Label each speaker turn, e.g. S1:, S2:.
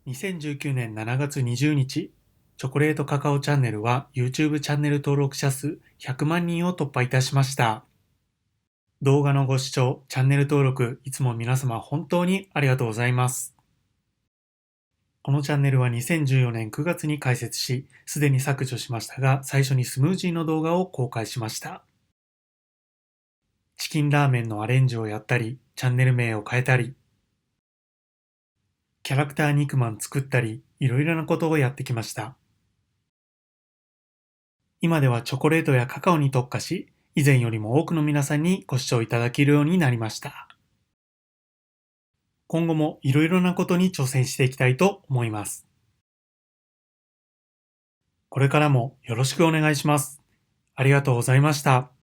S1: 2019年7月20日、チョコレートカカオチャンネルは YouTube チャンネル登録者数100万人を突破いたしました。動画のご視聴、チャンネル登録、いつも皆様本当にありがとうございます。このチャンネルは2014年9月に開設し、すでに削除しましたが、最初にスムージーの動画を公開しました。チキンラーメンのアレンジをやったり、チャンネル名を変えたり、キャラクター肉まん作ったり、いろいろなことをやってきました。今ではチョコレートやカカオに特化し、以前よりも多くの皆さんにご視聴いただけるようになりました。今後もいろいろなことに挑戦していきたいと思います。これからもよろしくお願いします。ありがとうございました。